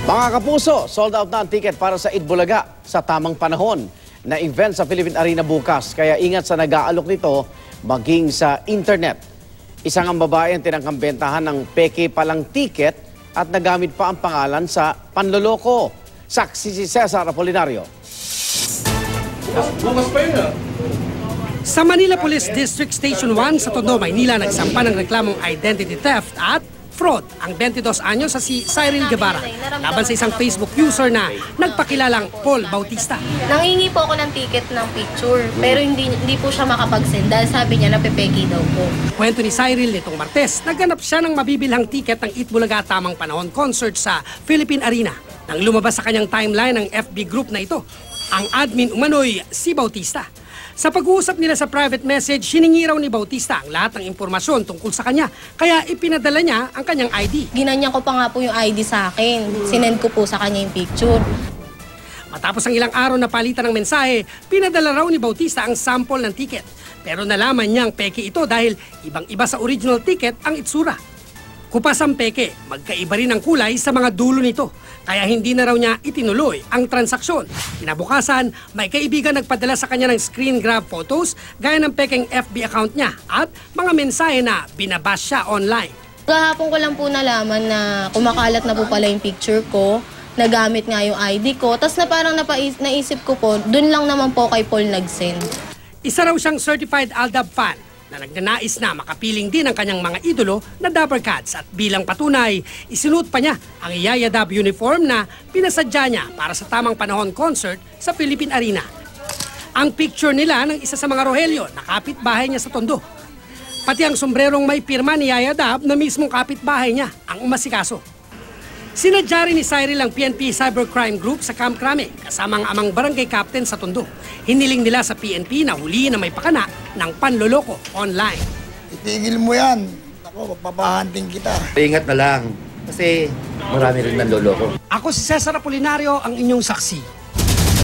Mga kapuso, sold out na ang ticket para sa Itbulaga sa tamang panahon na event sa Philippine Arena bukas. Kaya ingat sa nag-aalok nito maging sa internet. Isang ang babae ang tinangkang bentahan ng peke palang ticket at nagamit pa ang pangalan sa panloloko. Saksi si Cesar Apolinario. Bukas pa yun Sa Manila Police District Station 1 sa Tondo, Maynila, nagsampa ng reklamong identity theft at fraud ang 22 anyos sa si Cyril Guevara laban sa isang Facebook user na nagpakilalang Paul Bautista. Nangingi po ako ng ticket ng picture pero hindi po siya makapag-send dahil sabi niya napepeki daw po. Kwento ni Cyril nitong Martes, nagganap siya ng mabibilhang ticket ng Itbulaga Tamang Panahon concert sa Philippine Arena. Nang lumabas sa kanyang timeline ng FB group na ito, ang admin umano'y si Bautista. Sa pag-uusap nila sa private message, hiningi raw ni Bautista ang lahat ng impormasyon tungkol sa kanya. Kaya ipinadala niya ang kanyang ID. Ginanyan ko pa nga po yung ID sa akin. Sinend ko po sa kanya yung picture. Matapos ang ilang araw na palitan ng mensahe, pinadala raw ni Bautista ang sample ng ticket. Pero nalaman niyang peke ito dahil ibang-iba sa original ticket ang itsura. Kupas ang peke, magkaiba rin ang kulay sa mga dulo nito. Kaya hindi na raw niya itinuloy ang transaksyon. Kinabukasan, may kaibigan nagpadala sa kanya ng screen grab photos gaya ng pekeng FB account niya at mga mensahe na binabash siya online. Kahapon ko lang po nalaman na kumakalat na po pala yung picture ko. Nagamit nga yung ID ko. Tapos na parang naisip ko po, dun lang naman po kay Paul nag-send. Isa raw siyang certified Aldab fan na nagnanais na makapiling din ang kanyang mga idolo na Dapper Cats at bilang patunay, isinuot pa niya ang Yaya Dab uniform na pinasadya niya para sa Tamang Panahon concert sa Philippine Arena. Ang picture nila ng isa sa mga Rogelio na kapitbahay niya sa Tondo. Pati ang sombrerong may pirma ni Yaya Dab na mismong kapitbahay niya ang umasikaso. Sinadya rin ni Cyril ang PNP Cybercrime Group sa Camp Crame kasama ang amang barangay captain sa Tondo. Hiniling nila sa PNP na huliin na may pakana ng panloloko online. Itigil mo yan. Ako, papahanting kita. Ingat na lang kasi marami rin nanloloko. Ako si Cesar Apolinario, ang inyong saksi.